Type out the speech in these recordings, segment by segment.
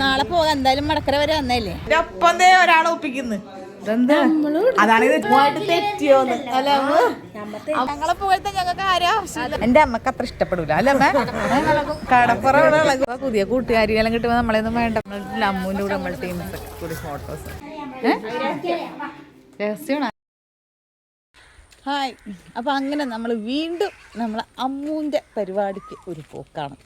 നാളെ പോകാം എന്തായാലും മടക്കര വരെ വന്നല്ലേ ഒപ്പം ഒരാളെ ഒപ്പിക്കുന്നു അതാണ് തെറ്റിയോന്ന് അല്ല ഞങ്ങളെ പോലത്തെ ഞങ്ങൾക്ക് ആരാ എന്റെ അമ്മക്ക് അത്ര ഇഷ്ടപ്പെടൂല അല്ലേ അമ്മ കടപ്പുറ പുതിയ കൂട്ടുകാരിയെല്ലാം കിട്ടുമ്പോ നമ്മളെയൊന്നും വേണ്ട അമ്മൂന്റെ കൂടെ നമ്മൾ ടീംസ് കൂടി ഫോട്ടോസ് രഹസ്യമാണ്. ഹായ്, അപ്പോൾ അങ്ങനെ നമ്മൾ വീണ്ടും നമ്മളെ അമ്മൂൻ്റെ പരിപാടിക്ക് ഒരു പോക്കാണ്.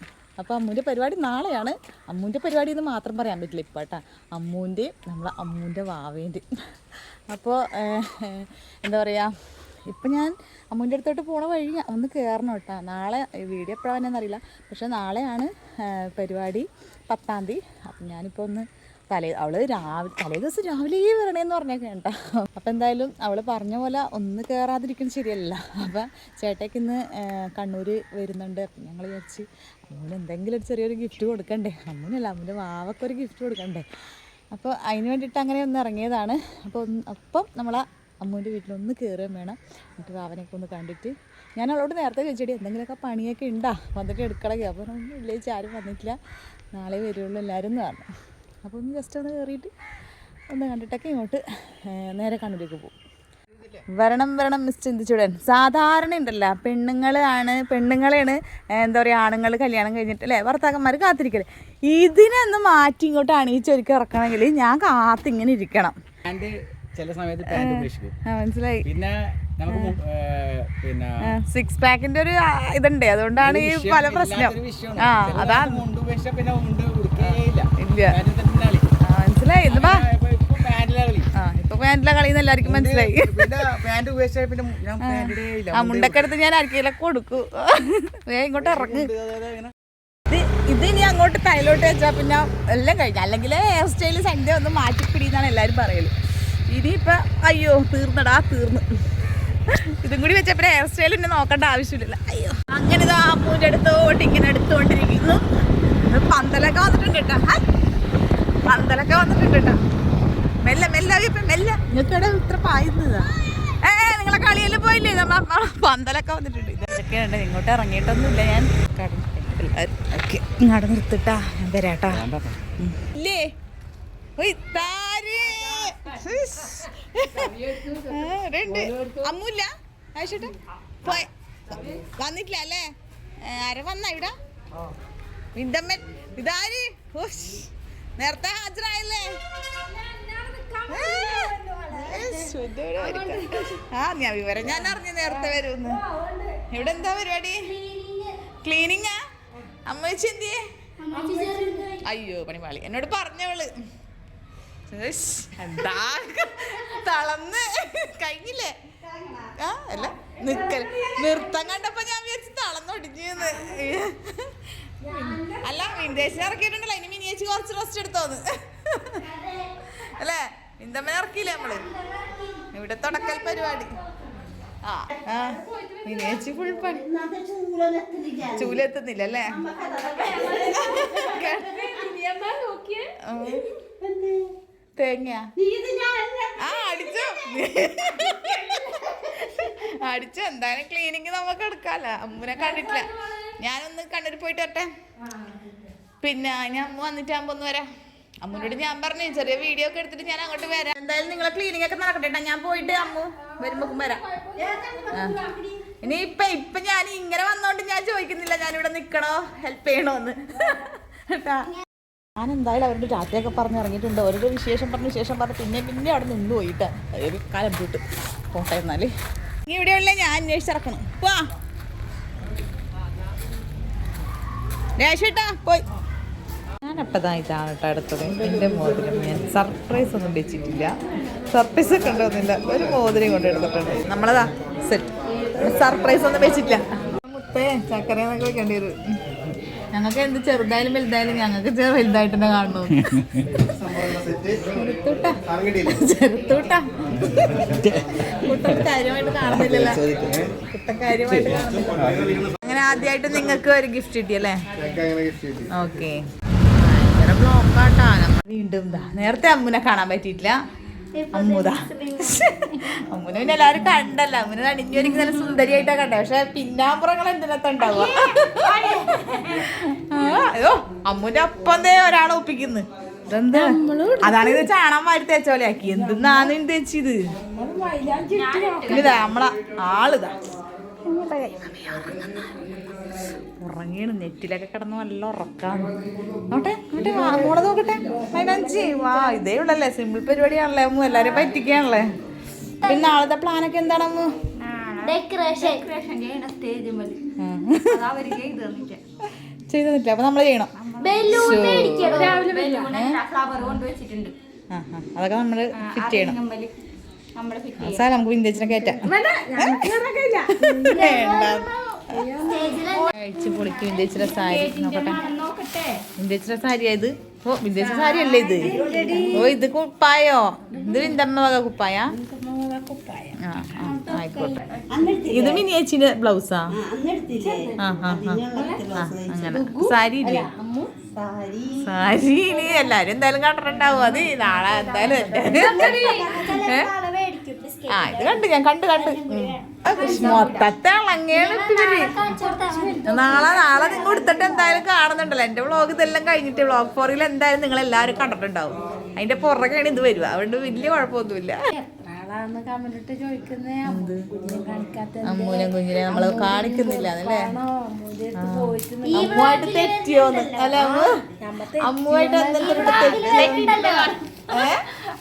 അപ്പോൾ അമ്മൂൻ്റെ പരിപാടി നാളെയാണ്. അമ്മൂൻ്റെ പരിപാടി എന്ന് മാത്രം പറയാൻ പറ്റില്ല ഇപ്പം കേട്ടോ, അമ്മൂൻ്റെയും നമ്മളെ അമ്മൂൻ്റെ വാവേൻ്റെയും. അപ്പോൾ എന്താ പറയുക, ഇപ്പം ഞാൻ അമ്മൂൻ്റെ അടുത്തോട്ട് പോണ വഴി ഒന്ന് കയറണം കേട്ടോ. നാളെ വീഡിയോ എപ്പോഴാണെന്ന് അറിയില്ല, പക്ഷേ നാളെയാണ് പരിപാടി 10-ാം തീയതി. അപ്പം ഞാനിപ്പോൾ ഒന്ന് അവള് തലേ ദിവസം രാവിലെ വരണേന്ന് പറഞ്ഞേക്കെ കേട്ടോ. അപ്പം എന്തായാലും അവൾ പറഞ്ഞ പോലെ ഒന്ന് കയറാതിരിക്കുന്നത് ശരിയല്ല. അപ്പം ചേട്ടയ്ക്ക് ഇന്ന് കണ്ണൂർ വരുന്നുണ്ട്. അപ്പം ഞങ്ങൾ വിചാരിച്ച് അമ്മൂന് എന്തെങ്കിലും ഒരു ചെറിയൊരു ഗിഫ്റ്റ് കൊടുക്കണ്ടേ, അമ്മൂനല്ല അമ്മൂൻ്റെ വാവക്കൊരു ഗിഫ്റ്റ് കൊടുക്കണ്ടേ. അപ്പോൾ അതിന് വേണ്ടിയിട്ട് അങ്ങനെ ഒന്ന് ഇറങ്ങിയതാണ്. അപ്പം നമ്മളെ അമ്മൂൻ്റെ വീട്ടിലൊന്ന് കയറുകയും വേണം. എന്നിട്ട് വാവനെയൊക്കെ ഒന്ന് കണ്ടിട്ട് ഞാൻ അവളോട് നേരത്തെ ചോദിച്ചടി എന്തെങ്കിലുമൊക്കെ പണിയൊക്കെ ഉണ്ടാ വന്നിട്ട് എടുക്കണമെങ്കിൽ. അപ്പോൾ ഒന്നും ഇല്ലേച്ച് ആരും വന്നിട്ടില്ല, നാളെ വരുള്ളൂ എല്ലാവരും എന്ന് പറഞ്ഞു. അപ്പോൾ ഒന്ന് ജസ്റ്റ് ഒന്ന് കയറിയിട്ട് ഒന്ന് കണ്ടിട്ടൊക്കെ ഇങ്ങോട്ട് നേരെ കണ്ണൂരേക്ക് പോകും. വരണം മിസ് ചിന്തിച്ചുടൻ. സാധാരണ ഉണ്ടല്ലോ പെണ്ണുങ്ങളെയാണ് എന്താ പറയുക ആണുങ്ങൾ കല്യാണം കഴിഞ്ഞിട്ട് അല്ലേ ഭർത്താക്കന്മാർ കാത്തിരിക്കല്. ഇതിനൊന്ന് മാറ്റി ഇങ്ങോട്ട് അണിയിച്ചൊരുക്കി ഇറക്കണമെങ്കിൽ ഞാൻ കാത്തിങ്ങനെ ഇരിക്കണം. ചില സമയത്ത് മനസ്സിലായി. പിന്നെ സിക്സ് പാക്കിന്റെ ഒരു ഇതുണ്ട്, അതുകൊണ്ടാണ് ഈ പല പ്രശ്നം. അതാണ് മനസ്സിലായി. ഇപ്പൊ പാന്റിലെ കളിന്ന് എല്ലാവർക്കും മനസ്സിലായി. ആ മുണ്ടൊക്കെ എടുത്ത് ഞാൻ ആർക്കെങ്കിലൊക്കെ കൊടുക്കൂ. ഇങ്ങോട്ട് ഇറങ്ങി ഇത് ഇനി അങ്ങോട്ട് തൈലോട്ട് വെച്ചാൽ പിന്നെ എല്ലാം കഴിഞ്ഞു. അല്ലെങ്കിൽ ഹെയർ സ്റ്റൈല് സൺഡേ ഒന്ന് മാറ്റിപ്പിടിയെന്നാണ് എല്ലാവരും പറയല്. ഇനിയിപ്പോൾ അയ്യോ തീർന്നു. ഇതും കൂടി വെച്ചപ്പോൾ ഹെയർ സ്റ്റൈൽ പിന്നെ നോക്കേണ്ട ആവശ്യമില്ല. അയ്യോ അങ്ങനെ ഇതാ അമ്മൂൻ്റെ അടുത്തോട്ട് ഇങ്ങനെ എടുത്തുകൊണ്ടിരിക്കുന്നു. പന്തലൊക്കെ വന്നിട്ടുണ്ട് കേട്ടോ, പന്തലൊക്കെ വന്നിട്ടുണ്ട് കേട്ടോ. മെല്ലെ നിങ്ങൾക്കിടെ ഇത്ര പായുന്നതാ. നിങ്ങളെ കളിയെല്ലാം പോയില്ലേ, പന്തലൊക്കെ വന്നിട്ടുണ്ട്. ഇതൊക്കെ ഉണ്ട്. ഇങ്ങോട്ട് ഇറങ്ങിയിട്ടൊന്നുമില്ല ഞാൻ. ഓക്കെ ഇങ്ങോട്ട് നിർത്തിട്ടാ ഞാൻ വരാട്ടാ. ഇല്ലേ അമ്മൂല്ല ആയിഷോട്ടെ പോയ വന്നിട്ടില്ല അല്ലേ? ആരെ വന്ന ഇവിടെ വിന്തമ്മൻ ഇതാര് നേരത്തെ ഹാജരായല്ലേ? ഞാൻ വിവരം ഞാൻ അറിഞ്ഞു നേരത്തെ വരുമെന്ന്. ഇവിടെ എന്താ പരിപാടി? ക്ലീനിങ്ങാ? അമ്മ വെച്ച് എന്തിയേ? അയ്യോ പണിപാളി എന്നോട് പറഞ്ഞവള്. എന്താ തളന്ന് കഴിഞ്ഞില്ലേ? അല്ല നൃത്തം കണ്ടപ്പോ ഞാൻ വിചാരിച്ചു തളന്നൊടിഞ്ഞെന്ന്. അല്ല വിന്ദേശിനെ ഇറക്കിയിട്ടുണ്ടല്ലോ, ഇനി മിനിയേച്ചി കുറച്ച് റെസ്റ്റ് എടുത്തോന്ന് അല്ലേ? വിന്തമ്മനെ ഇറക്കിയില്ലേ നമ്മള്? ഇവിടെ തുടക്കൽ പരിപാടി. മിനിയേച്ചി ഫുൾ പണി. ചൂലെത്തുന്നില്ല അല്ലേ? തേങ്ങ അടിച്ചോ എന്തായാലും ക്ലീനിങ് നമുക്ക് എടുക്കാല്ലോ. അമ്മൂനെ കണ്ടിട്ടില്ല. ഞാനൊന്ന് കണ്ണൂർ പോയിട്ട് വരട്ടെ. പിന്നെ ഞാൻ അമ്മ വന്നിട്ടാകുമ്പോ ഒന്ന് വരാം. അമ്മൂനോട് ഞാൻ പറഞ്ഞു ചെറിയ വീഡിയോ ഒക്കെ എടുത്തിട്ട് ഞാൻ അങ്ങോട്ട് വരാം. എന്തായാലും നിങ്ങളെ ക്ലീനിങ് ഒക്കെ നടക്കട്ടെ. ഞാൻ പോയിട്ട് അമ്മു വരുമ്പോക്കും വരാം. ഇനി ഇപ്പൊ ഞാൻ ഇങ്ങനെ വന്നോണ്ട് ഞാൻ ചോദിക്കുന്നില്ല ഞാനിവിടെ നിക്കണോ ഹെൽപ്പ് ചെയ്യണോന്ന് കേട്ടാ. ഞാൻ എന്തായാലും അവരുടെ രാത്രിയൊക്കെ പറഞ്ഞ് ഇറങ്ങിയിട്ടുണ്ട്. ഓരോരോ വിശേഷം പറഞ്ഞ് പിന്നെ അവിടെ നിന്ന് പോയിട്ട് ഒരു കാലം പോയിട്ട് പോട്ടെ. എന്നാല് നീ ഇവിടെയുള്ള ഞാൻ അന്വേഷിച്ചിറക്കണം. പോവാ രേഷേട്ടാ പോയി. ഞാനപ്പോൾ ഇതാണ് കേട്ടോ അടുത്തത്. എൻ്റെ മോതിരം ഞാൻ സർപ്രൈസ് ഒന്നും വെച്ചിട്ടില്ല. സർപ്രൈസ് ഒക്കെ ഉണ്ടോന്നില്ല, ഒരു മോതിരം കൊണ്ട് എടുത്തിട്ടുണ്ട്. നമ്മളതാ സെറ്റ്. സർപ്രൈസ് ഒന്നും വെച്ചിട്ടില്ല. മുത്തേ ചക്കരയെന്നൊക്കെ വെക്കേണ്ടി വരും. ഞങ്ങൾക്ക് എന്ത് ചെറുതായാലും വലുതായാലും ഞങ്ങൾക്ക് വലുതായിട്ട് തന്നെ കാണണു. ചെറുത്തൂട്ടാ കുട്ടൻ കാര്യമായിട്ട് കാണുന്നില്ലല്ലോ. കുട്ടൻ കാര്യമായിട്ട് കാണുന്നില്ല. അങ്ങനെ ആദ്യമായിട്ട് നിങ്ങൾക്ക് ഒരു ഗിഫ്റ്റ് കിട്ടിയല്ലേ? ഓക്കെ ബ്ലോക്കാട്ടാ. വീണ്ടും നേരത്തെ അമ്മുനെ കാണാൻ പറ്റിയിട്ടില്ല. അമ്മുതാ. അമ്മുനെ പിന്നെ എല്ലാവരും കണ്ടല്ലോ, അമ്മുനെ അണിഞ്ഞൊരുക്കി നല്ല സുന്ദരിയായിട്ടാ കണ്ടേ. പക്ഷെ പിന്നാമ്പുറങ്ങൾ എന്തിനകത്ത് ഉണ്ടാവുക. അയ്യോ അമ്മുന്റെ അപ്പം ഒരാളെ ഒപ്പിക്കുന്നു. ഇതെന്താ അതാണ് ഇത് ചാണകം വാരി തേച്ച പോലെ ആക്കി. എന്തെന്നാണ് തേച്ചിത്? ഇതാ നമ്മളെ ആളിതാ ഉറങ്ങിയാണ്. നെറ്റിലൊക്കെ കിടന്ന് നല്ല ഉറക്കാന്ന്. നോട്ടെ നോട്ടെ മോളെ നോക്കട്ടെ. അതിനഞ്ച് വാ ഇതേ ഉള്ളല്ലേ, സിമ്പിൾ പരിപാടിയാണല്ലേ അമ്മു, എല്ലാരും പറ്റിക്കാണല്ലേ. പിന്നെ നാളത്തെ പ്ലാനൊക്കെ എന്താണ് അമ്മു? ചെയ്തിട്ടില്ല, അപ്പൊ നമ്മള് ചെയ്യണം. അതൊക്കെ നമ്മള് ഫിറ്റ് ചെയ്യണം. സാർ നമുക്ക് വിന്റേജിനെ കയറ്റാം. കഴിച്ച് പൊളിക്ക്. വിന്റേജിന്റെ സാരി നോക്കട്ടെ. വിന്റേജിന്റെ സാരിയാ ഇത്? ഓ വിന്റേജ് സാരി അല്ലേ ഇത്? ഓ ഇത് കുപ്പായോ? ഇത് വിന്തമ്മ വക കുപ്പായ? ആയിക്കോട്ടെ. ഇത് മിനിയേച്ചിന്റെ ബ്ലൗസാ? അങ്ങനെ സാരി ഇല്ലേ? സാരി ഇനി എല്ലാരും എന്തായാലും കണ്ടിട്ടുണ്ടാവും. അത് നാളെ എന്തായാലും ഇത് കണ്ട് ഞാൻ കണ്ട് മൊത്തത്തെ ഇളങ്ങയാണ് ഇവര്. നാളെ നിങ്ങൾ എടുത്തിട്ട് എന്തായാലും കാണുന്നുണ്ടല്ലോ. എന്റെ വ്ളോഗ് ഇതെല്ലാം കഴിഞ്ഞിട്ട് വ്ളോഗ് 4 എന്തായാലും നിങ്ങൾ എല്ലാവരും കണ്ടിട്ടുണ്ടാവും. അതിന്റെ പുറകെയാണ് ഇത് വരുക. അതുകൊണ്ട് വലിയ കുഴപ്പമൊന്നുമില്ല. അമ്മൂനെ കുഞ്ഞിനെ നമ്മള് കാണിക്കുന്നില്ല അല്ലേ? അമ്മുമായിട്ട് തെറ്റിയോന്ന് അല്ലെ? അമ്മുമായിട്ട്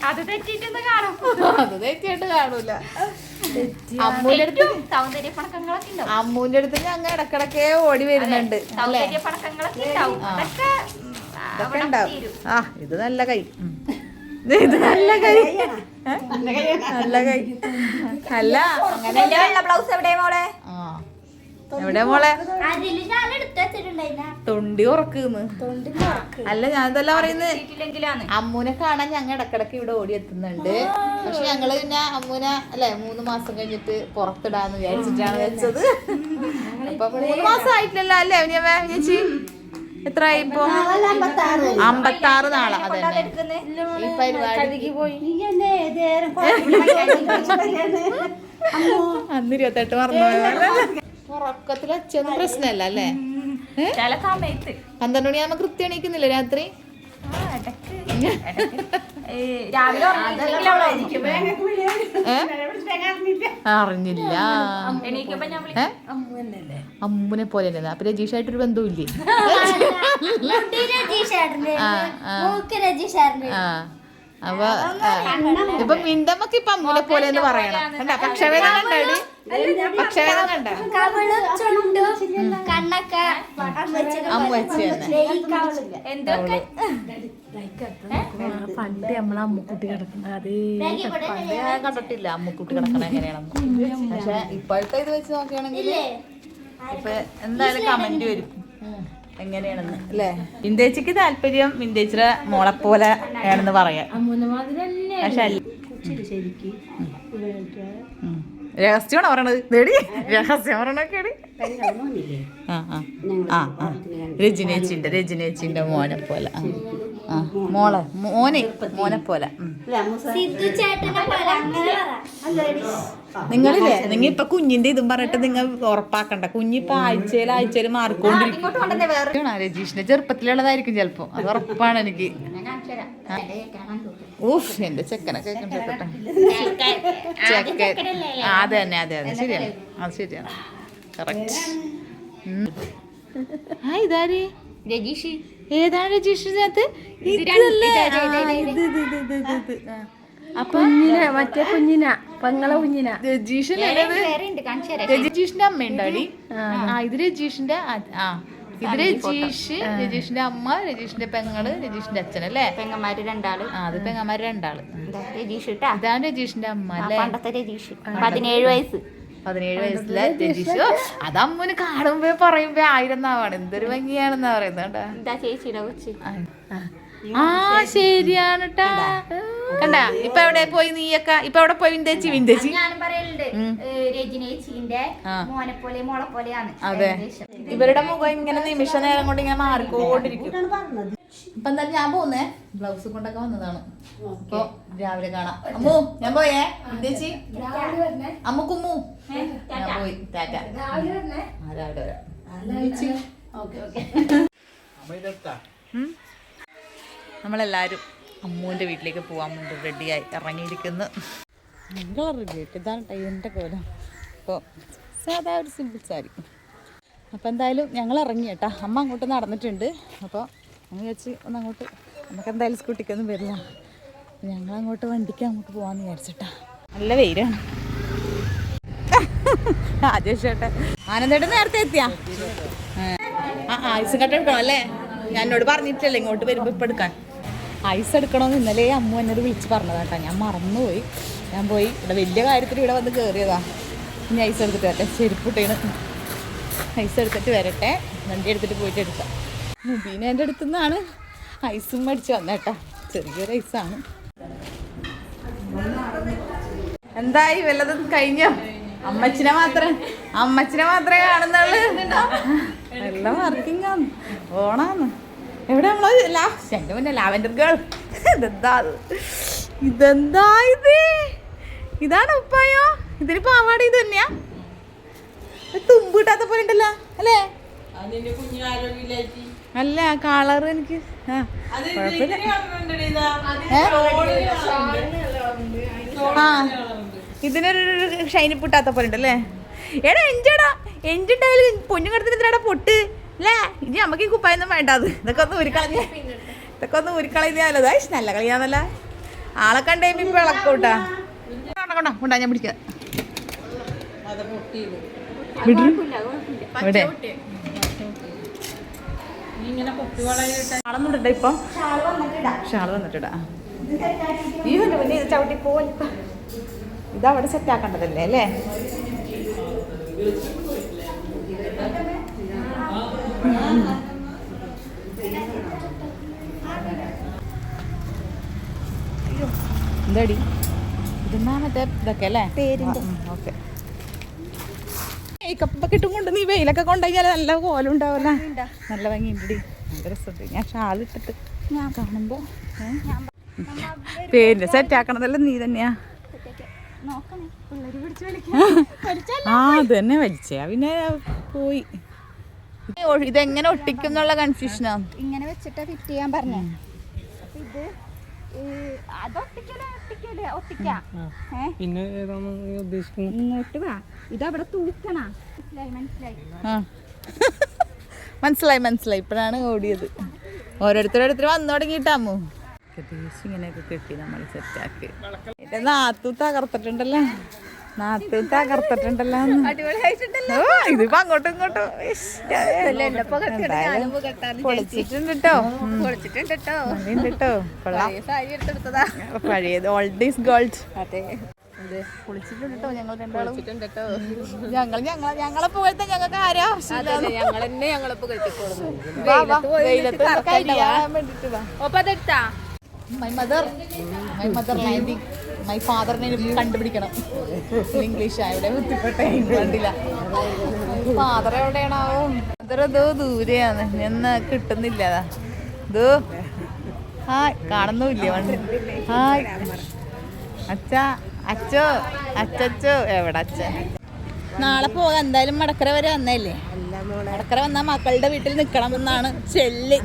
അത് തെറ്റിയിട്ട് കാണൂല. അമ്മൂന്റെ അടുത്ത് അമ്മൂന്റെ അടുത്ത് ഞങ്ങൾ ഇടക്കിടക്കേ ഓടി വരുന്നുണ്ട് അല്ലേ? ഇതൊക്കെ ഉണ്ടാവും. ആ ഇത് നല്ല കൈ, ഇത് നല്ല കൈ, നല്ല കൈ അല്ല. അങ്ങനെ ബ്ലൗസ് എവിടെ മോളെ? എവിടെ മോളെ? തൊണ്ടി ഉറക്കുന്നു. അല്ല ഞാൻ ഇതെല്ലാം പറയുന്നത് അമ്മൂനെ കാണാൻ ഞങ്ങൾ ഇടക്കിടക്ക് ഇവിടെ ഓടി എത്തുന്നുണ്ട്. പക്ഷെ ഞങ്ങള് പിന്നെ അമ്മൂനെ അല്ലെ 3 മാസം കഴിഞ്ഞിട്ട് പുറത്തിടാന്ന് വിചാരിച്ചിട്ടാണ് വെച്ചത്. അപ്പൊ 3 മാസം ആയിട്ടില്ലല്ലോ അല്ലേ ചേച്ചി? എത്രയായി ഇപ്പൊ? 56 നാളെ. അതെ ഈ പരിപാടി അന്ന് 28 മറന്നു. ഉറക്കത്തിൽ അച്ഛനും പ്രശ്നമല്ല അല്ലേ? 12 മണിയാകുമ്പോ കൃത്യം എണീക്കുന്നില്ല രാത്രി? അറിഞ്ഞില്ല. അമ്മുനെ പോലെ തന്നെ. അപ്പൊ രജീഷായിട്ടൊരു ബന്ധവുമില്ലേ? അപ്പൊ ഇപ്പൊ മിണ്ടമ്മക്ക് ഇപ്പൊ അമ്മുനെ പോലെ എന്ന് പറയണം. കണ്ട പക്ഷവേദന കണ്ടാടി? പക്ഷവേദന കണ്ട? അമ്മ വെച്ച് തന്നെ പണ്ട് നമ്മളെ അമ്മുക്കുട്ടി കിടക്കുന്ന അതേ പണ്ട് ഞാൻ കണ്ടിട്ടില്ല അമ്മുക്കുട്ടി കിടക്കണ എങ്ങനെയാണെന്ന്. പക്ഷെ ഇപ്പോഴത്തെ ഇത് വെച്ച് നോക്കുകയാണെങ്കിൽ ഇപ്പൊ എന്തായാലും കമന്റ് വരും എങ്ങനെയാണെന്ന് അല്ലേ? വിന്റേജിക്ക് താല്പര്യം വിന്റേജിയുടെ മോളെ പോലെ ആണെന്ന് പറയാം. പക്ഷെ രഹസ്യമാണ് പറയണത്. രഹസ്യം പറയണൊക്കെയാണ്. രജനേച്ചിന്റെ മോനെ പോലെ. മോനെ പോലെ. നിങ്ങളില്ലേ നിങ്ങൾ ഇപ്പൊ കുഞ്ഞിന്റെ ഇതും പറഞ്ഞിട്ട് നിങ്ങൾ ഉറപ്പാക്കണ്ട. കുഞ്ഞിപ്പൊ ആഴ്ചയിൽ മാറിക്കൊണ്ടിരിക്കും. രജീഷിന്റെ ചെറുപ്പത്തിലുള്ളതായിരിക്കും ചിലപ്പോ. അത് ഉറപ്പാണ് എനിക്ക്. ഊഫ് എന്റെ ചെക്കനൊക്കെ കേൾക്കട്ടെ. ചെക്കൻ അതെ തന്നെ അതെ ശരിയാണ്. അത് ശരിയാണ്. കറക്റ്റ്. ഇതാര്? രജീഷ്. ഏതാണ് രജീഷിനകത്ത്? മറ്റേ കുഞ്ഞിന പെങ്ങളെ കുഞ്ഞിന രജീഷിന്റെ അമ്മയുണ്ടാടി. ഇത് രജീഷിന്റെ ഇത് രജീഷിന്റെ അമ്മ, രജീഷിന്റെ പെങ്ങള്, രജീഷിന്റെ അച്ഛനല്ലേ? പെങ്ങന്മാര് 2 അത് പെങ്ങന്മാര് 2 രജീഷ്. ഇതാണ് രജീഷിന്റെ അമ്മ അല്ലേ? പണ്ടത്തെ രജീഷ് 17 വയസ്സ്. 17 വയസ്സിലെ രജീഷ്. അത് അമ്മൂന് കാണുമ്പോ പറയുമ്പോ 1000 നാവാണ്. എന്തൊരു ഭംഗിയാണെന്നാ പറയുന്നത്. ചേച്ചിയുടെ കൊച്ച്. ശരിയാണ് ട്ടാ. കണ്ട ഇപ്പൊ എവിടെ പോയി നീയൊക്കെ? ഇപ്പൊ എവിടെ പോയി? വിന്റേജി ഞാനും പറയലുണ്ട് രജനേച്ചിന്റെ മോനെ പോലെ മോളെ പോലെയാണ്. അതെ ഇവരുടെ മുഖം ഇങ്ങനെ നിമിഷ നേരം കൊണ്ട് ഇങ്ങനെ മാറിക്കൊണ്ടിരിക്കും. ഇപ്പൊ എന്തായാലും ഞാൻ പോന്നേ ബ്ലൗസ് കൊണ്ടൊക്കെ വന്നതാണ്. അപ്പൊ രാവിലെ കാണാം. അമ്മു ഞാൻ പോയേ. ചേച്ചി അമ്മു കുമ്മു ഞാൻ പോയി. ടാറ്റ. രാവിലെ വരാം. നമ്മളെല്ലാരും അമ്മുവിന്റെ വീട്ടിലേക്ക് പോവാൻ വേണ്ടി റെഡിയായി ഇറങ്ങിയിരിക്കുന്നു. നിങ്ങൾ റെഡിയായിട്ട് ഇതാണ് എൻ്റെ കോലം. അപ്പോൾ സാധാ ഒരു സിമ്പിൾ സാരി. അപ്പോൾ എന്തായാലും ഞങ്ങൾ ഇറങ്ങി കേട്ടാ. അമ്മ അങ്ങോട്ട് നടന്നിട്ടുണ്ട്. അപ്പോൾ ഞങ്ങൾ വിചാരിച്ച് ഒന്നങ്ങോട്ട് നമുക്ക് എന്തായാലും സ്കൂട്ടിക്കൊന്നും വരില്ല. ഞങ്ങളങ്ങോട്ട് വണ്ടിക്ക് അങ്ങോട്ട് പോകാമെന്ന് വിചാരിച്ചിട്ടാ. നല്ല വെയിലാണ്. ആദ്യം ആനന്ദേട്ടൻ നേരത്തെ എത്തിയാ? ഐസ് കട്ട എടുക്കണം അല്ലേ? ഞാൻ എന്നോട് പറഞ്ഞിട്ടില്ലേ ഇങ്ങോട്ട് വരുമ്പോൾ ഇപ്പം എടുക്കാൻ. ഐസ് എടുക്കണമെന്ന് ഇന്നലെ അമ്മ എന്നോട് വിളിച്ച് പറഞ്ഞതാട്ടാ. ഞാൻ മറന്നുപോയി. ഞാൻ പോയി ഇവിടെ വലിയ കാര്യത്തിൽ ഇവിടെ വന്ന് കയറിയതാ. ഇനി ഐസ് എടുത്തിട്ട് വരട്ടെ. ചെരുപ്പിട്ടേണ്. ഐസ് എടുത്തിട്ട് വരട്ടെ. വണ്ടി എടുത്തിട്ട് പോയിട്ട് എടുക്കാം. മുബീനെ എൻ്റെ അടുത്തു നിന്നാണ് ഐസും മേടിച്ച് വന്നേട്ടാ. ചെറിയൊരു ഐസാണ്. എന്തായി വല്ലതും കഴിഞ്ഞോ? അമ്മച്ചിനെ മാത്രമേ കാണുന്നുള്ളു. എല്ലാം വർക്കിംഗ് ആണ്. ഓണാന്ന്. എവിടെ നമ്മള് എൻ്റെ മുന്നേ ലാവൻഡർ ഗേൾ. ഇതെന്താ ഇത്? ഇതാണ് ഉപ്പായോ? ഇതിന് പാവാട ഇത് തന്നെയാ? തുമ്പ് കിട്ടാത്ത പോലെ ഉണ്ടല്ലോ അല്ലേ? അല്ല കളർ എനിക്ക് ഇതിനൊരു ഷൈനി പൊട്ടാത്ത പോലെ ഉണ്ടല്ലേ? എടാ എഞ്ചിണ്ടായാലും പൊന്നു കിടത്തിനെന്തിനാടാ പൊട്ട് അല്ലേ? ഇനി നമുക്ക് ഈ കുപ്പായൊന്നും വേണ്ടത്. ഇതൊക്കെ ഒന്ന് ഉരുക്കളഞ്ഞാലോ? നല്ല കളിയാന്നല്ല. ആളെ കണ്ടേ ഇപ്പൊ ഇളക്കൂട്ടാ. കൊണ്ടാ ഞാൻ പിടിക്കാം. ഷാളൊന്നുണ്ട ഇപ്പൊ? ഷാള് വന്നിട്ടിടാ. ഈ പിന്നെ ഇത് ചവിട്ടി പോവാൻ ഇതവിടെ സെറ്റ് ആക്കേണ്ടതല്ലേ അല്ലേ? എന്താടി ഇതെന്നാ മറ്റേ ഇതൊക്കെ അല്ലേ? ഓക്കെ. മേക്കപ്പൊക്കെ ഇട്ടും കൊണ്ട് നീ വെയിലൊക്കെ കൊണ്ടുകഴിഞ്ഞാൽ നല്ല കോലം ഉണ്ടാവല്ല. നല്ല ഭംഗിയുണ്ടടി. നല്ല രസമുണ്ട്. ഞാൻ ഷാൾ ഇട്ടിട്ട് ഞാൻ കാണുമ്പോ പേരിന്റെ സെറ്റ് ആക്കണതല്ല നീ തന്നെയാ. അത് തന്നെ വലിച്ചേ പിന്നെ പോയി. ഇതെങ്ങനെ ഒട്ടിക്കും എന്നുള്ള കൺഫ്യൂഷനാ. ഇങ്ങനെ വെച്ചിട്ട് ഫിറ്റ് ചെയ്യാൻ പറഞ്ഞേ. ഇത് ഇങ്ങോട്ട് വാ. ഇതവിടെ തൂക്കണ. മനസ്സിലായി. ഇപ്പോഴാണ് ഓടിയത്. ഓരോരുത്തരോരുത്തർ വന്നു തുടങ്ങിയിട്ടാമോ? ഇങ്ങനെയൊക്കെ കെട്ടി നമ്മൾ സെറ്റാക്കി. എന്റെ നാത്തു തകർത്തിട്ടുണ്ടല്ലോ. ഇതിപ്പോ അങ്ങോട്ടും ഇങ്ങോട്ടും പൊളിച്ചിട്ടുണ്ട്. പഴയത് ഓൾഡ് ഈസ് ഗോൾഡ്. പൊളിച്ചിട്ടുണ്ട് ഞങ്ങൾ രണ്ടാളും. ഞങ്ങളെ പോലത്തെ ഞങ്ങൾക്ക് ആരാ മൈ മദർ ലാൻഡിങ്. മൈ ഫാദറിനെ കണ്ടുപിടിക്കണം. ഇംഗ്ലീഷ് ആവിടെ ബുദ്ധിപ്പെട്ടെ കണ്ടില്ല. ഫാദർ എവിടെയാണാവോ? ഫാദർ ദൂരെയാണ്. നിന്ന് കിട്ടുന്നില്ല. ഹായ് കാണുന്നില്ലേ? ഹായ് അച്ചോ എവിടെ അച്ഛൻ? നാളെ പോകാം എന്തായാലും. മടക്കര വരെ വന്നല്ലേ? മടക്കര വന്നാ മക്കളുടെ വീട്ടിൽ നിക്കണം എന്നാണ് ചെല്ല്.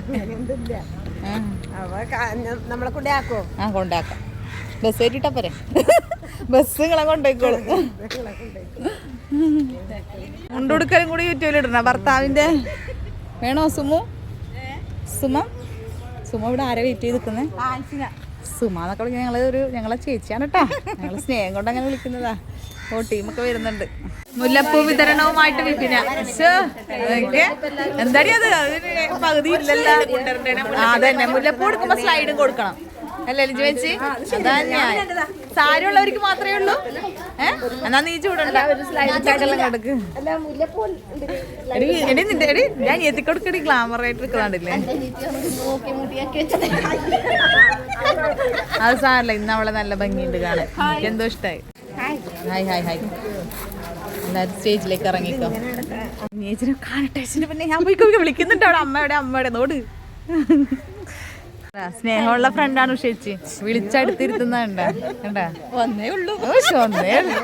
നമ്മളെ കൊണ്ടാക്കോ? കൊണ്ടാക്കാം. ബസ് കയറ്റിട്ടാ പോരെ? ബസ് നിങ്ങളെ കൊണ്ടുപോയിക്കോളും. മുണ്ടുടുക്കലും കൂടി യൂട്യൂബിൽ ഇടണ ഭർത്താവിന്റെ വേണോ? സുമ ഇവിടെ ആരെ വെയിറ്റ് ചെയ്ത് നിൽക്കുന്നേ? സുമ എന്നൊക്കെ വിളിക്കുന്നത് ഞങ്ങളെ ചേച്ചിയാണ് കേട്ടാ. ഞങ്ങൾ സ്നേഹം കൊണ്ട് അങ്ങനെ വിളിക്കുന്നതാ. ടീമൊക്കെ വരുന്നുണ്ട്. മുല്ലപ്പൂ വിതരണവുമായിട്ട് വിൽപ്പിന. എന്താടി അത്? പകുതി ഇല്ലല്ലോ. അതന്നെ മുല്ലപ്പൂ കൊടുക്കുമ്പോ സ്ലൈഡും കൊടുക്കണം അല്ലേ ലിജു ചേച്ചി? അതന്നെ. സാരി ഉള്ളവർക്ക് മാത്രമേ ഉള്ളൂ. എന്നാ നീ ചൂടുണ്ട കൊടുക്ക്. ഞാൻ എത്തിക്കൊടുക്കടി. ഗ്ലാമർ ആയിട്ട് എടുക്കുന്നുണ്ടല്ലേ? അത് സാരല്ല. ഇന്ന് അവളെ നല്ല ഭംഗിയുണ്ട് കാണാൻ. എനിക്ക് എന്തോ ഇഷ്ടമായി. ഹായ് എല്ലാവരും സ്റ്റേജിലേക്ക് ഇറങ്ങിക്കോ. ചേച്ചിനെ കാണട്ടെ. പിന്നെ ഞാൻ പോയി വിളിക്കുന്നുണ്ട് അവിടെ. അമ്മയുടെ നോട് സ്നേഹമുള്ള ഫ്രണ്ടാണ് ഉഷേച്ചി. വിളിച്ചടുത്തിരുത്തുന്ന കണ്ടാ ഒന്നേ ഉള്ളൂ. ഒന്നേ ഉള്ളൂ.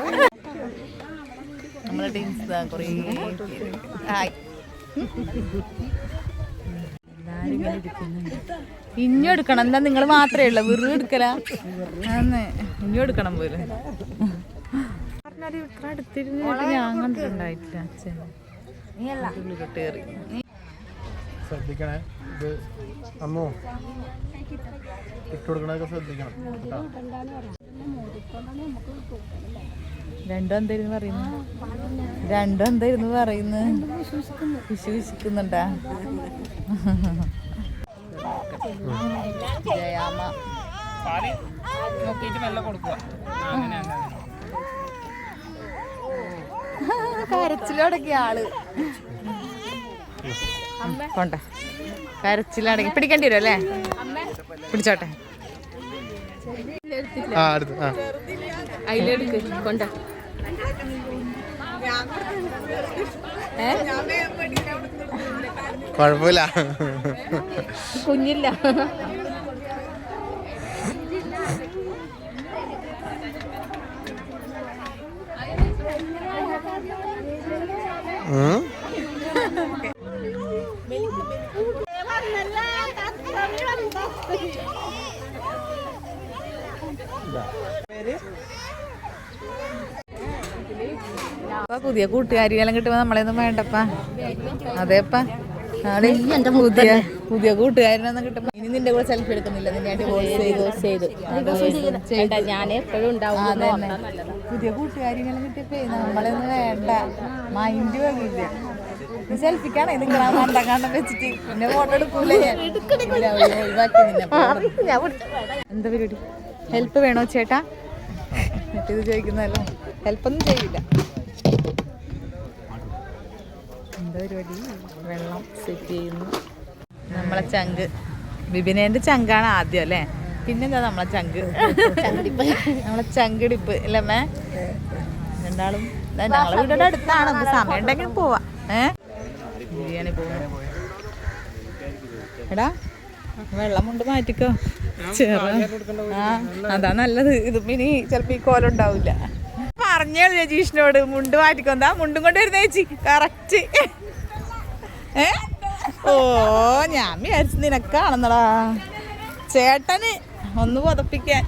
നമ്മളെ ടീംസ് കുറേ ഹായ്. എല്ലാരും ഇങ്ങനെ ഇരിക്കുന്നുണ്ട്. ഇഞ്ഞും എടുക്കണം. എന്താ നിങ്ങൾ മാത്രമേ ഉള്ളൂ വെറുതെ എടുക്കല? ഇഞ്ഞും എടുക്കണം പോലെ പറഞ്ഞാല് ഇത്ര അടുത്തിരുന്നിട്ട് ഞാൻ കണ്ടിട്ടുണ്ടായിട്ടില്ല. കയറി ശ്രദ്ധിക്കണേ. ഇത് അമ്മോ ഇട്ടുകൊടുക്കണതൊക്കെ ശ്രദ്ധിക്കണം. രണ്ടും എന്തായിരുന്നു പറയുന്നത്? വിശ്വസിക്കുന്നുണ്ടാ? ജയാമ കരച്ചിലടക്കിയ ആള് കൊണ്ട കരച്ചിലടങ്ങി പിടിക്കേണ്ടി വരും അല്ലേ? പിടിച്ചോട്ടെ. അതിലെടുക്ക് കൊണ്ട. കുഴപ്പമില്ല, കുഞ്ഞില്ല. പുതിയ കൂട്ടുകാരിയെല്ലാം കിട്ടുമ്പോ നമ്മളെയൊന്നും വേണ്ടപ്പാ. അതേപ്പാ പുതിയ കൂട്ടുകാരനൊന്നും കിട്ടുമ്പോ ഇനി നിന്റെ കൂടെ സെൽഫി എടുക്കുന്നില്ല. നിന്നെ ഞാൻ എപ്പോഴും ഉണ്ടാവും. പുതിയ കൂട്ടുകാരികളെല്ലാം കിട്ടിയപ്പോ നമ്മളെയൊന്നും വേണ്ട. മൈൻഡ് വരില്ല. നീ സെൽഫിക്കാണേ നിങ്ങളാ മണ്ടങ്ങാണ്ടം വെച്ചിട്ട് പിന്നെ ഫോട്ടോ എടുക്കൂല. എന്താ പരിപാടി? ഹെൽപ്പ് വേണോ ചേട്ടാ? ഇത് ചോദിക്കുന്നല്ലോ. ഹെൽപ്പൊന്നും ചെയ്യില്ല. എന്താ പരിപാടി? വെള്ളം സെറ്റ് ചെയ്യുന്നു. നമ്മളെ ചങ്ക് ബിബിനേന്റെ ചങ്കാണ് ആദ്യം അല്ലേ? പിന്നെന്താ നമ്മളെ ചങ്ക് നമ്മളെ ചങ്കിടിപ്പ് അല്ലേ അമ്മേ? രണ്ടാളും ഞങ്ങളെ വീടിന്റെ അടുത്താണ്. സമയം ഉണ്ടെങ്കിൽ പോവാ. ബിരിയാണി പോവാ. എടാ വെള്ളം കൊണ്ട് മാറ്റിക്കോ. അതാ നല്ലത്. ഇത് ഇനി ചിലപ്പോ ഈ കോലം ഉണ്ടാവില്ല. പറഞ്ഞേ രജീഷിനോട് മുണ്ട് മാറ്റിക്കോ. എന്താ മുണ്ടും കൊണ്ട് വരുന്ന ചേച്ചി കറക്റ്റ്. ഓ ഞാൻ വിചാരിച്ചു നിനക്കാണെന്നടാ. ചേട്ടന് ഒന്ന് പുതപ്പിക്കാൻ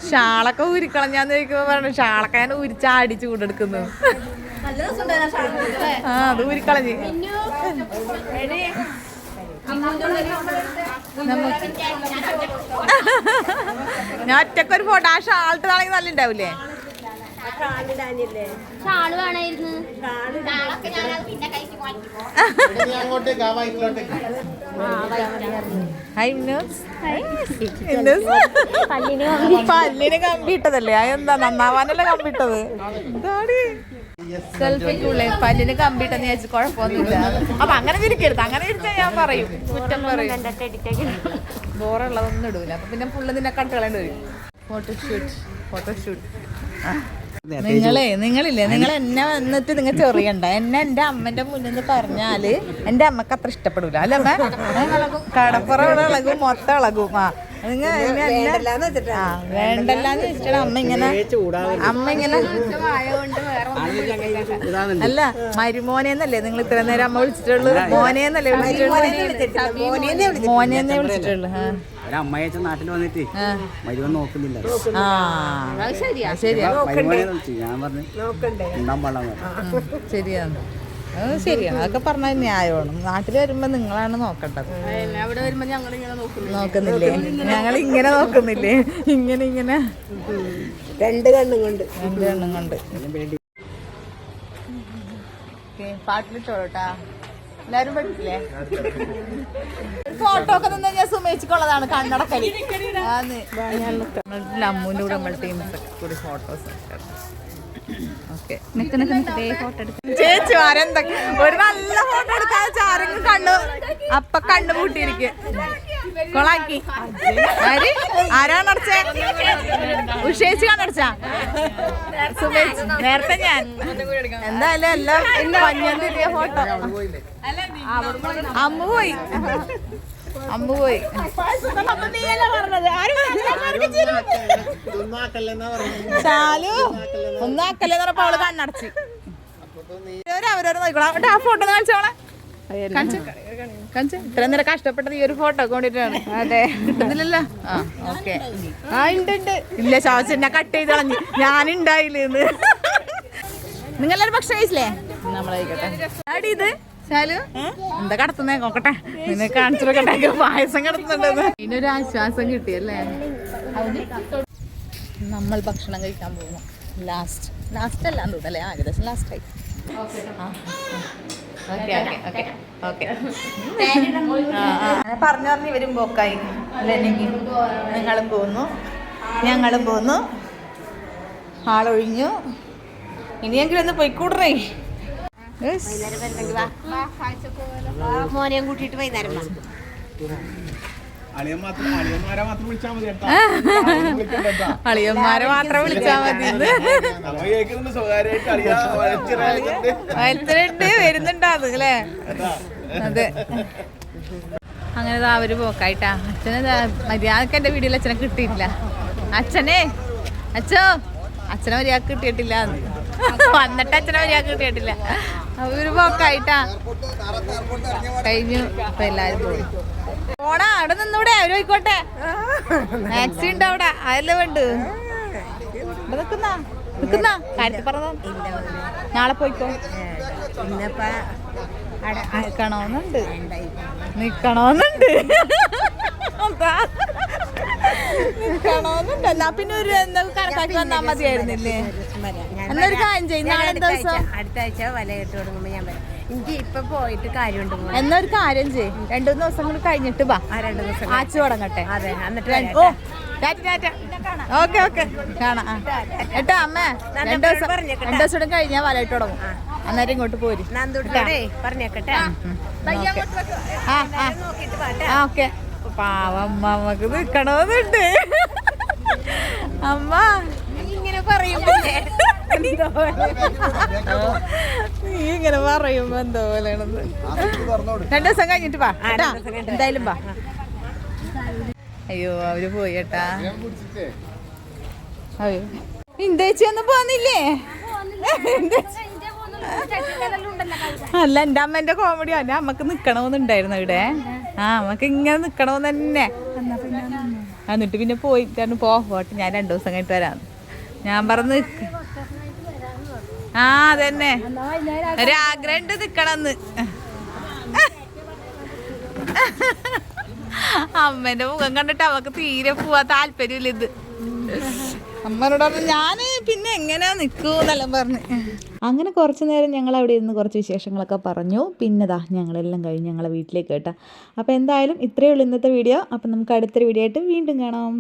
ഷാളൊക്കെ ഊരിക്കളഞ്ഞാന്ന് ചോദിക്കുമ്പോ പറഞ്ഞു ഷാളൊക്കെ ഞാൻ ഊരിച്ചാടിച്ചു കൊണ്ടെടുക്കുന്നു. അത് ഊരിക്കളഞ്ഞ് ഞാൻ ഒറ്റക്കൊരു ഫോട്ടോ. ആ ഷാളിട്ട് നാളെങ്കിൽ നല്ല ഉണ്ടാവില്ലേ? പല്ലിന് കമ്പിട്ടതല്ലേ? അതെന്താ നന്നാവാനല്ലേ കമ്പിട്ടത്? സെൽഫിക്കുള്ളേ പല്ലിന് കമ്പിട്ടെന്ന് വിചാരിച്ചു കുഴപ്പമൊന്നുമില്ല. അപ്പൊ അങ്ങനെ തിരിക്കരുത്. അങ്ങനെ തിരിച്ചാൽ ഞാൻ പറയും, കുറ്റം പറയും. ബോറുള്ളതൊന്നും ഇടൂല. അപ്പൊ പിന്നെ ഫുള്ള് നിന്നെ കണ്ടുകളേണ്ടി വരും. ഫോട്ടോഷൂട്ട് നിങ്ങളില്ലേ നിങ്ങൾ എന്നെ വന്നിട്ട് നിങ്ങൾ ചൊറിയണ്ട. എന്നെ എൻ്റെ അമ്മന്റെ മുന്നിൽ നിന്ന് പറഞ്ഞാല് എൻ്റെ അമ്മക്ക് അത്ര ഇഷ്ടപ്പെടൂല അല്ലേ അമ്മ? കടപ്പുറം ഇളകും, മൊത്തം ഇളകും. വേണ്ടല്ലാന്ന് വെച്ചിട്ടാണ് അമ്മ ഇങ്ങനെ അല്ല മരുമോനെന്നല്ലേ നിങ്ങൾ ഇത്ര നേരം അമ്മ വിളിച്ചിട്ടുള്ളൂ? മോനെന്നല്ലേ വിളിച്ചിട്ടുള്ളൂ? മോനെന്നെ വിളിച്ചിട്ടുള്ളൂ. അമ്മയച്ച നാട്ടിൽ വന്നിട്ട് മരുവൻ നോക്കുന്നില്ല. ശരിയാ ഞാൻ പറഞ്ഞു ഉണ്ടാൻ പാടാൻ. ശരിയാണ്, അത് ശരിയാണ്. അതൊക്കെ പറഞ്ഞാൽ ന്യായമാണ്. നാട്ടിൽ വരുമ്പോ നിങ്ങളാണ് നോക്കേണ്ടത്. നോക്കുന്നില്ലേ? ഞങ്ങൾ ഇങ്ങനെ നോക്കുന്നില്ലേ? ഇങ്ങനെ രണ്ട് കണ്ണും കൊണ്ട് പാട്ടിലിട്ടോളൂട്ടാ. എല്ലാരും പഠിക്കില്ലേ? ഫോട്ടോ ഒക്കെ നിന്ന് ഞാൻ സുമേച്ചിക്കുള്ളതാണ് കണ്ണടക്കല്. അമ്മൂന്റെ കൂടെ നമ്മൾ ടീംസ് കൂടി ഫോട്ടോസ് ചേച്ചി ആരെന്തൊക്കെ ഒരു നല്ല ഫോട്ടോ എടുക്കാൻ ആരെങ്കിലും കണ്ണു പൂട്ടിയിരിക്കും. കൊളാക്കി ആരാണ് അടച്ചേ? ഉഷേച്ചി കണ്ണടച്ചാ? സുമേച്ച് നേരത്തെ ഞാൻ എന്തായാലും എല്ലാം പഞ്ഞാൻ തിരിയ ഫോട്ടോ. അമ്മ പോയി അമ്മ പോയി. അപ്പൊ നീയല്ലേ പറഞ്ഞത്? ശാലു ഒന്നും ആക്കല്ലേ പറഞ്ഞപ്പോ അവള് കണ്ണടച്ച്. അവരവരെ നോക്കണം. ആ ഫോട്ടോ കാണിച്ചോളെ. ഇത്ര നേരം കഷ്ടപ്പെട്ടത് ഈ ഒരു ഫോട്ടോ കൊണ്ടിട്ടാണ്. അതെ, കിട്ടുന്നില്ലല്ലോ. ആ ഓക്കെ. ആ ഉണ്ട്. ഇല്ല, ശോചന കട്ട് ചെയ്ത് കളഞ്ഞ്. ഞാനുണ്ടായില്ലേന്ന്. നിങ്ങളൊരു ഭക്ഷണം കഴിച്ചില്ലേ? നമ്മളായിക്കോട്ടെ. ആടി ഇത് ശാലു എന്താ കടത്തുന്നേ നോക്കട്ടെ. നിന്നെ കാണിച്ചു നോക്കട്ടെ. പായസം കടത്തുന്നുണ്ടെന്ന്. ഇതിനൊരു ആശ്വാസം കിട്ടിയല്ലേ? നമ്മൾ ഭക്ഷണം കഴിക്കാൻ പോകുന്നു. ലാസ്റ്റ് അല്ലാന്ന് തോന്നല്ലേ? ഏകദേശം ലാസ്റ്റായി. പറഞ്ഞു ഇവരും പോക്കായി. നിങ്ങളും പോന്നു, ഞങ്ങളും പോന്നു. ആളൊഴിഞ്ഞു. ഇനിയെങ്കിലും ഒന്ന് പോയിക്കൂടേ. മോനെയും കൂട്ടിട്ട് വൈകുന്നേരം അളിയന്മാരെ മാത്രം വിളിച്ചാ മതി. വരുന്നുണ്ടാവും അല്ലേ? അതെ. അങ്ങനെ അവര് പോക്കായിട്ടാ. അച്ഛനെ മര്യാദക്ക് എന്റെ വീഡിയോയിൽ അച്ഛനെ കിട്ടിയിട്ടില്ല. അച്ഛനെ മര്യാദക്ക് കിട്ടിയിട്ടില്ല. വന്നിട്ട് അച്ഛനെ മര്യാദക്ക് കിട്ടിയിട്ടില്ല. അവര് പോക്കായിട്ടാ കഴിഞ്ഞു. ഇപ്പൊ എല്ലാരും പോയി. പോടാ, അവിടെ നിന്നൂടെ? അവര് പോയിക്കോട്ടെ. മാക്സി ഉണ്ട് അവിടെ. അതല്ലേ വേണ്ട. ഇവിടെ നിക്കുന്ന കാര്യത്തിൽ പറഞ്ഞ നാളെ പോയിക്കോ. നിക്കണോന്നുണ്ട്. എന്നാ പിന്നെ ഒരു കണക്കാക്കി വന്നാ മതിയായിരുന്നില്ലേ? എന്നൊരു കാര്യം ചെയ്യും. നാളെ ദിവസം അടുത്ത ആഴ്ച വല കെട്ട് തുടങ്ങുമ്പോ ഞാൻ പറയാം. എനിക്ക് ഇപ്പൊ പോയിട്ട് കാര്യമുണ്ട്. എന്നൊരു കാര്യം ചെയ്യും. 2 ദിവസം കൂടി കഴിഞ്ഞിട്ട് വാ. 2 ദിവസം ആച്ചു തുടങ്ങട്ടെ. അതെ, എന്നിട്ട് ഓക്കെ കാണാം. കേട്ടോ അമ്മ, 2 ദിവസം കൂടെ കഴിഞ്ഞാൽ വലയിട്ട് തുടങ്ങും. അന്നേരം ഇങ്ങോട്ട് പോരും. പറഞ്ഞേക്കട്ടെ. ഓക്കെ. പാവം അമ്മക്ക് നിക്കണോന്നുണ്ട്. അമ്മ ഇങ്ങനെ പറയുമ്പോ നീ ഇങ്ങനെ പറയുമ്പോ എന്തോ പോലെയാണെന്ന്. 2 ദിവസം കഴിഞ്ഞിട്ട് വാ. എന്തായാലും വാ. അയ്യോ അവര് പോയി കേട്ടാ. അയ്യോ ഇന്ത്യച്ചി ഒന്നും പോന്നില്ലേ? അല്ല, എന്റെ അമ്മേന്റെ കോമഡിയോ. എന്റെ അമ്മക്ക് നിക്കണോന്നുണ്ടായിരുന്നു ഇവിടെ. അമ്മക്ക് ഇങ്ങനെ നിക്കണോന്ന് തന്നെ. എന്നിട്ട് പിന്നെ പോയി പോട്ടെ, ഞാൻ 2 ദിവസം കഴിഞ്ഞിട്ട് വരാം. ഞാൻ പറഞ്ഞു അതന്നെ ഒരാഗ്രഹം ഉണ്ട് നിക്കണമെന്ന്. അമ്മേന്റെ മുഖം കണ്ടിട്ട് അവക്ക് തീരെ പോവാ താല്പര്യമില്ല. ഇത് അമ്മനോട് പറഞ്ഞു ഞാന് പിന്നെ എങ്ങനെയാ നിൽക്കൂന്നെല്ലാം പറഞ്ഞ്. അങ്ങനെ കുറച്ച് നേരം ഞങ്ങൾ അവിടെ ഇരുന്ന് കുറച്ച് വിശേഷങ്ങളൊക്കെ പറഞ്ഞു. പിന്നെതാ ഞങ്ങളെല്ലാം കഴിഞ്ഞ് ഞങ്ങളെ വീട്ടിലേക്ക് കേട്ടോ. അപ്പോൾ എന്തായാലും ഇത്രയേ ഉള്ളൂ ഇന്നത്തെ വീഡിയോ. അപ്പം നമുക്ക് അടുത്തൊരു വീഡിയോ ആയിട്ട് വീണ്ടും കാണാം.